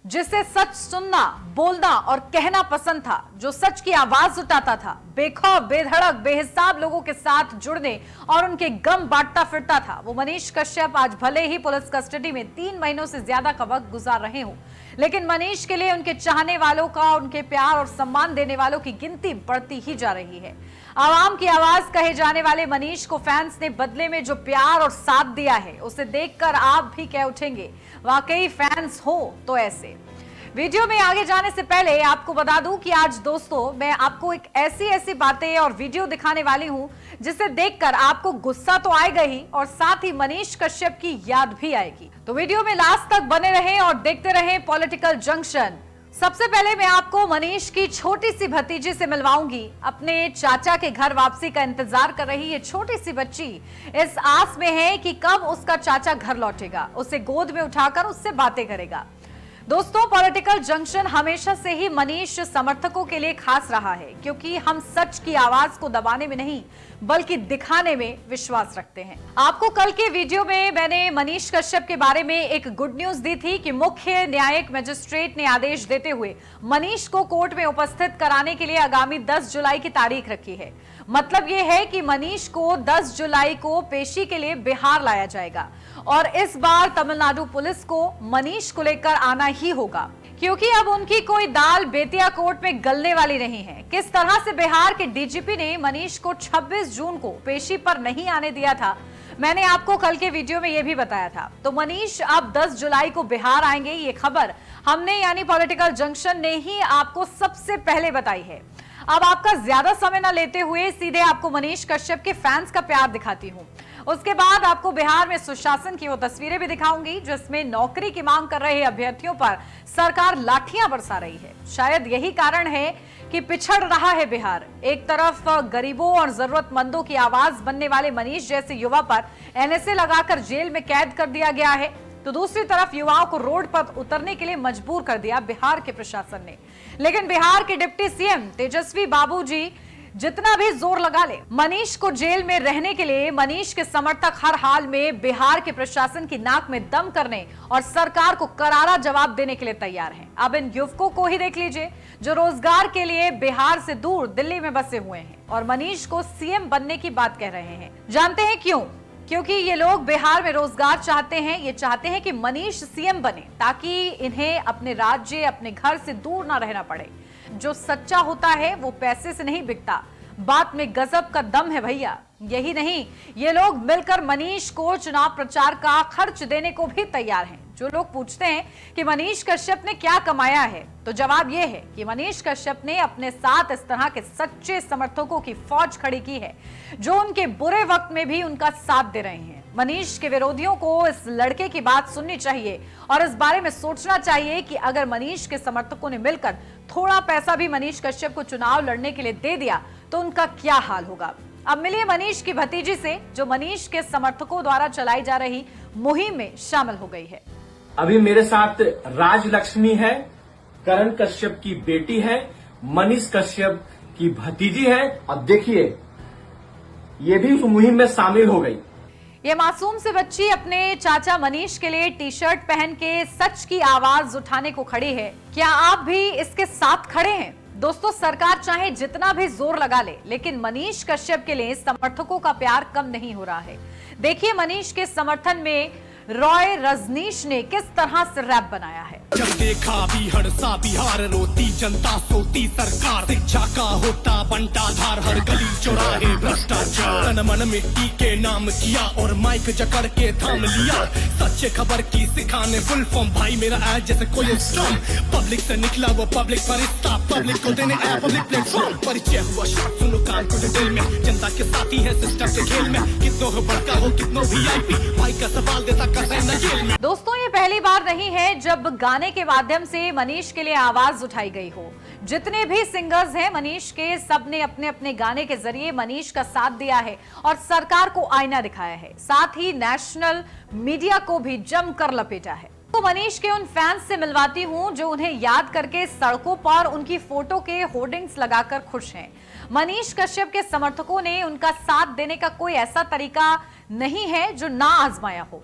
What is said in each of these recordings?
जिसे सच सुनना, बोलना और कहना पसंद था, जो सच की आवाज उठाता था, बेखौफ, बेधड़क, बेहिसाब लोगों के साथ जुड़ने और उनके गम बांटता फिरता था, वो मनीष कश्यप आज भले ही पुलिस कस्टडी में 3 महीनों से ज्यादा का वक्त गुजार रहे हो, लेकिन मनीष के लिए उनके चाहने वालों का, उनके प्यार और सम्मान देने वालों की गिनती बढ़ती ही जा रही है। आवाम की आवाज कहे जाने वाले मनीष को फैंस ने बदले में जो प्यार और साथ दिया है, उसे देखकर आप भी कह उठेंगे, वाकई फैंस हो तो ऐसे। वीडियो में आगे जाने से पहले आपको बता दूं कि आज दोस्तों मैं आपको एक ऐसी बातें और वीडियो दिखाने वाली हूं जिसे देखकर आपको गुस्सा तो आएगा ही और साथ ही मनीष कश्यप की याद भी आएगी। तो वीडियो में लास्ट तक बने रहें और देखते रहें पॉलिटिकल जंक्शन। सबसे पहले मैं आपको मनीष की छोटी सी भतीजी से मिलवाऊंगी। अपने चाचा के घर वापसी का इंतजार कर रही ये छोटी सी बच्ची इस आस में है कि कब उसका चाचा घर लौटेगा, उसे गोद में उठाकर उससे बातें करेगा। दोस्तों, पॉलिटिकल जंक्शन हमेशा से ही मनीष समर्थकों के लिए खास रहा है, क्योंकि हम सच की आवाज को दबाने में नहीं बल्कि दिखाने में विश्वास रखते हैं। आपको कल के वीडियो में मैंने मनीष कश्यप के बारे में एक गुड न्यूज दी थी कि मुख्य न्यायिक मजिस्ट्रेट ने आदेश देते हुए मनीष को कोर्ट में उपस्थित कराने के लिए आगामी 10 जुलाई की तारीख रखी है। मतलब यह है कि मनीष को 10 जुलाई को पेशी के लिए बिहार लाया जाएगा और इस बार तमिलनाडु पुलिस को मनीष को लेकर आना ही होगा, क्योंकि अब उनकी कोई दाल बेतिया कोर्ट में गलने वाली नहीं है। किस तरह से बिहार के डीजीपी ने मनीष को 26 जून को पेशी पर नहीं आने दिया था, मैंने आपको कल के वीडियो में यह भी बताया था। तो मनीष अब 10 जुलाई को बिहार आएंगे, ये खबर हमने यानी पॉलिटिकल जंक्शन ने ही आपको सबसे पहले बताई है। अब आपका ज्यादा समय न लेते हुए सीधे आपको मनीष कश्यप के फैंस का प्यार दिखाती हूं। उसके बाद आपको बिहार में सुशासन की वो तस्वीरें भी दिखाऊंगी जिसमें नौकरी की मांग कर रहे अभ्यर्थियों पर सरकार लाठियां बरसा रही है। शायद यही कारण है कि पिछड़ रहा है बिहार। एक तरफ गरीबों और जरूरतमंदों की आवाज बनने वाले मनीष जैसे युवा पर एनएसए लगाकर जेल में कैद कर दिया गया है, तो दूसरी तरफ युवाओं को रोड पर उतरने के लिए मजबूर कर दिया बिहार के प्रशासन ने। लेकिन बिहार के डिप्टी सीएम तेजस्वी बाबूजी जितना भी जोर लगा ले, मनीष को जेल में रहने के लिए मनीष के समर्थक हर हाल में बिहार के प्रशासन की नाक में दम करने और सरकार को करारा जवाब देने के लिए तैयार हैं। अब इन युवकों को ही देख लीजिए जो रोजगार के लिए बिहार से दूर दिल्ली में बसे हुए हैं और मनीष को सीएम बनने की बात कह रहे हैं। जानते हैं क्यों? क्योंकि ये लोग बिहार में रोजगार चाहते हैं, ये चाहते हैं कि मनीष सीएम बने ताकि इन्हें अपने राज्य, अपने घर से दूर ना रहना पड़े। जो सच्चा होता है वो पैसे से नहीं बिकता, बात में गजब का दम है भैया। यही नहीं, ये लोग मिलकर मनीष को चुनाव प्रचार का खर्च देने को भी तैयार हैं। जो लोग पूछते हैं कि मनीष कश्यप ने क्या कमाया है, तो जवाब यह है कि मनीष कश्यप ने अपने साथ इस तरह के सच्चे समर्थकों की फौज खड़ी की है जो उनके बुरे वक्त में भी उनका साथ दे रहे हैं। मनीष के विरोधियों को इस लड़के की बात सुननी चाहिए और इस बारे में सोचना चाहिए कि अगर मनीष के समर्थकों ने मिलकर थोड़ा पैसा भी मनीष कश्यप को चुनाव लड़ने के लिए दे दिया तो उनका क्या हाल होगा। अब मिलिए मनीष की भतीजी से जो मनीष के समर्थकों द्वारा चलाई जा रही मुहिम में शामिल हो गई है। अभी मेरे साथ राज लक्ष्मी है, करण कश्यप की बेटी है, मनीष कश्यप की भतीजी है और देखिए ये भी उस मुहिम में शामिल हो गई। ये मासूम से बच्ची अपने चाचा मनीष के लिए टी शर्ट पहन के सच की आवाज उठाने को खड़ी है। क्या आप भी इसके साथ खड़े हैं? दोस्तों, सरकार चाहे जितना भी जोर लगा ले, लेकिन मनीष कश्यप के लिए समर्थकों का प्यार कम नहीं हो रहा है। देखिए मनीष के समर्थन में रॉय रजनीश ने किस तरह से रैप बनाया है। जब देखा बिहार सा बिहार रोती जनता सोती सरकार, शिक्षा का होता बंटा धार, हर गली चौराहे भ्रष्टाचार, तन मन मिट्टी के नाम किया और माइक जकड़ के थाम लिया। सच्चे खबर की सिखाने फुल फॉर्म, भाई मेरा ऐड जैसे कोई स्टॉर्म, पब्लिक से निकला वो पब्लिक फरिश्ता, पब्लिक को देने ऐप पब्लिक प्लेटफॉर्म। परिचय हुआ शॉर्ट, सुनो कान को डिटेल में, जनता के साथी है सिस्टम के खेल में, कितनों हो बड़का हो कितनों VIP, भाई का सवाल देता दोस्तों, ये पहली बार नहीं है जब गाने के माध्यम से मनीष के लिए आवाज उठाई गई हो। जितने भी सिंगर्स हैं मनीष के, सब ने अपने अपने गाने के जरिए मनीष का साथ दिया है और सरकार को आईना दिखाया है, साथ ही नेशनल मीडिया को भी जमकर लपेटा है। तो मनीष के उन फैंस से मिलवाती हूं जो उन्हें याद करके सड़कों पर उनकी फोटो के होर्डिंग्स लगाकर खुश हैं। मनीष कश्यप के समर्थकों ने उनका साथ देने का कोई ऐसा तरीका नहीं है जो ना आजमाया हो।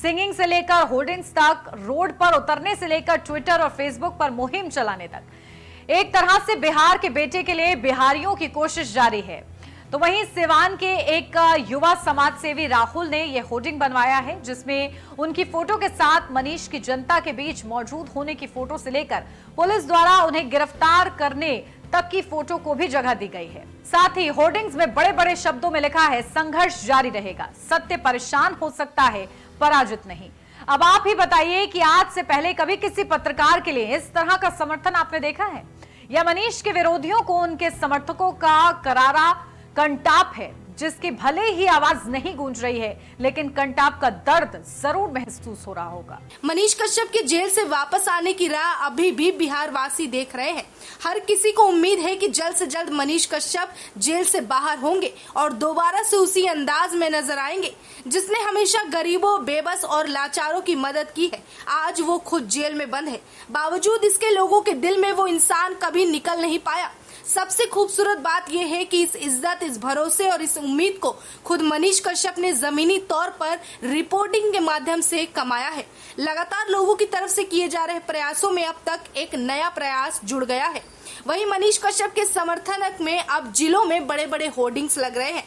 सिंगिंग से लेकर होर्डिंग्स तक, रोड पर उतरने से लेकर ट्विटर और फेसबुक पर मुहिम चलाने तक एक तरह से बिहार के बेटे के लिए बिहारियों की कोशिश जारी है। तो वहीं सिवान के एक युवा समाज सेवी राहुल ने यह होर्डिंग बनवाया है, जिसमें उनकी फोटो के साथ मनीष की जनता के बीच मौजूद होने की फोटो से लेकर पुलिस द्वारा उन्हें गिरफ्तार करने तक की फोटो को भी जगह दी गई है। साथ ही होर्डिंग्स में बड़े बड़े शब्दों में लिखा है, संघर्ष जारी रहेगा, सत्य परेशान हो सकता है, पराजित नहीं। अब आप ही बताइए कि आज से पहले कभी किसी पत्रकार के लिए इस तरह का समर्थन आपने देखा है, या मनीष के विरोधियों को उनके समर्थकों का करारा कंटाप है, जिसकी भले ही आवाज नहीं गूंज रही है, लेकिन कंटाप का दर्द जरूर महसूस हो रहा होगा। मनीष कश्यप के जेल से वापस आने की राह अभी भी बिहार वासी देख रहे हैं। हर किसी को उम्मीद है कि जल्द से जल्द मनीष कश्यप जेल से बाहर होंगे और दोबारा से उसी अंदाज में नजर आएंगे जिसने हमेशा गरीबों, बेबस और लाचारों की मदद की है। आज वो खुद जेल में बंद है, बावजूद इसके लोगों के दिल में वो इंसान कभी निकल नहीं पाया। सबसे खूबसूरत बात यह है कि इस इज्जत, इस भरोसे और इस उम्मीद को खुद मनीष कश्यप ने जमीनी तौर पर रिपोर्टिंग के माध्यम से कमाया है। लगातार लोगों की तरफ से किए जा रहे प्रयासों में अब तक एक नया प्रयास जुड़ गया है। वहीं मनीष कश्यप के समर्थन में अब जिलों में बड़े बड़े होर्डिंग्स लग रहे हैं।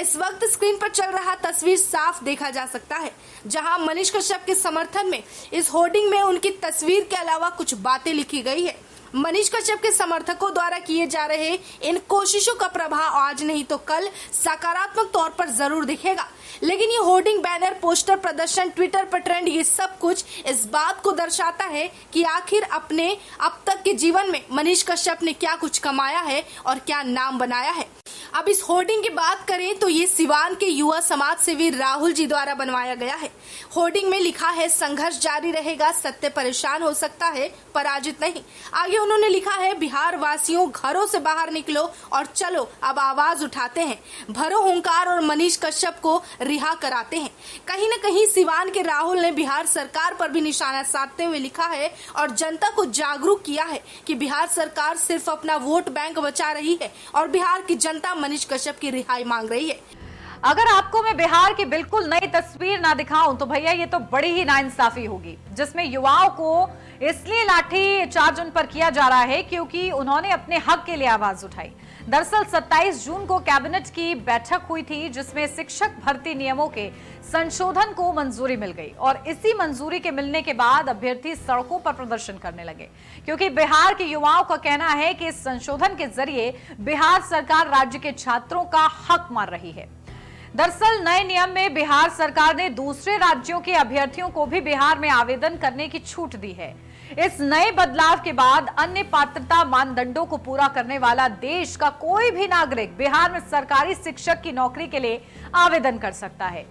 इस वक्त स्क्रीन पर चल रहा तस्वीर साफ देखा जा सकता है, जहां मनीष कश्यप के समर्थन में इस होर्डिंग में उनकी तस्वीर के अलावा कुछ बातें लिखी गई है। मनीष कश्यप के समर्थकों द्वारा किए जा रहे इन कोशिशों का प्रभाव आज नहीं तो कल सकारात्मक तौर पर जरूर दिखेगा। लेकिन ये होर्डिंग, बैनर, पोस्टर, प्रदर्शन, ट्विटर पर ट्रेंड, ये सब कुछ इस बात को दर्शाता है कि आखिर अपने अब तक के जीवन में मनीष कश्यप ने क्या कुछ कमाया है और क्या नाम बनाया है। अब इस होर्डिंग की बात करें तो ये सिवान के युवा समाज सेवी राहुल जी द्वारा बनवाया गया है। होर्डिंग में लिखा है, संघर्ष जारी रहेगा, सत्य परेशान हो सकता है, पराजित नहीं। आगे उन्होंने लिखा है, बिहार वासियों घरों से बाहर निकलो और चलो अब आवाज उठाते हैं, भरो हुंकार और मनीष कश्यप को रिहा कराते हैं। कहीं न कहीं सिवान के राहुल ने बिहार सरकार पर भी निशाना साधते हुए लिखा है और जनता को जागरूक किया है कि बिहार सरकार सिर्फ अपना वोट बैंक बचा रही है और बिहार की जनता मनीष कश्यप की रिहाई मांग रही है। अगर आपको मैं बिहार की बिल्कुल नई तस्वीर ना दिखाऊं तो भैया ये तो बड़ी ही नाइंसाफी होगी, जिसमें युवाओं को इसलिए लाठी चार्ज उन पर किया जा रहा है क्योंकि उन्होंने अपने हक के लिए आवाज उठाई। दरअसल 27 जून को कैबिनेट की बैठक हुई थी, जिसमें शिक्षक भर्ती नियमों के संशोधन को मंजूरी मिल गई और इसी मंजूरी के मिलने के बाद अभ्यर्थी सड़कों पर प्रदर्शन करने लगे, क्योंकि बिहार के युवाओं का कहना है कि इस संशोधन के जरिए बिहार सरकार राज्य के छात्रों का हक मार रही है। दरअसल नए नियम में बिहार सरकार ने दूसरे राज्यों के अभ्यर्थियों को भी बिहार में आवेदन करने की छूट दी है। इस नए बदलाव के बाद अन्य पात्रता मानदंडों को पूरा करने वाला देश का कोई भी नागरिक बिहार में सरकारी शिक्षक की नौकरी के लिए आवेदन कर सकता है।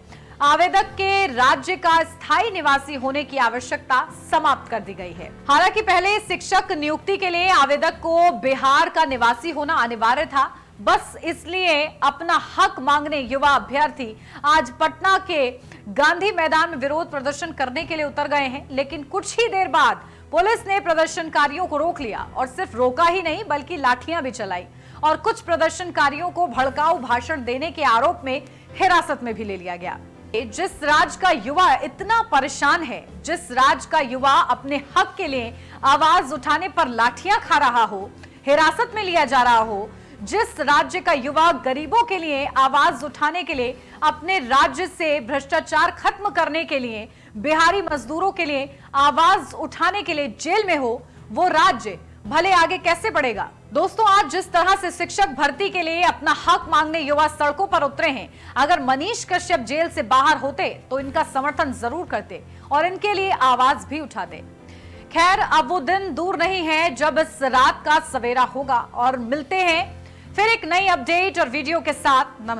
आवेदक के राज्य का स्थायी निवासी होने की आवश्यकता समाप्त कर दी गई है। हालांकि पहले शिक्षक नियुक्ति के लिए आवेदक को बिहार का निवासी होना अनिवार्य था। बस इसलिए अपना हक मांगने युवा अभ्यर्थी आज पटना के गांधी मैदान में विरोध प्रदर्शन करने के लिए उतर गए हैं। लेकिन कुछ ही देर बाद पुलिस ने प्रदर्शनकारियों को रोक लिया और सिर्फ रोका ही नहीं बल्कि लाठियां भी चलाई और कुछ प्रदर्शनकारियों को भड़काऊ भाषण देने के आरोप में हिरासत में भी ले लिया गया। जिस राज्य का युवा इतना परेशान है, जिस राज्य का युवा अपने हक के लिए आवाज उठाने पर लाठियां खा रहा हो, हिरासत में लिया जा रहा हो, जिस राज्य का युवा गरीबों के लिए आवाज उठाने के लिए, अपने राज्य से भ्रष्टाचार खत्म करने के लिए, बिहारी मजदूरों के लिए आवाज उठाने के लिए जेल में हो, वो राज्य भले आगे कैसे बढ़ेगा। दोस्तों, आज जिस तरह से शिक्षक भर्ती के लिए अपना हक मांगने युवा सड़कों पर उतरे हैं, अगर मनीष कश्यप जेल से बाहर होते तो इनका समर्थन जरूर करते और इनके लिए आवाज भी उठाते। खैर, अब वो दिन दूर नहीं है जब इस रात का सवेरा होगा और मिलते हैं फिर एक नई अपडेट और वीडियो के साथ। नमस्कार।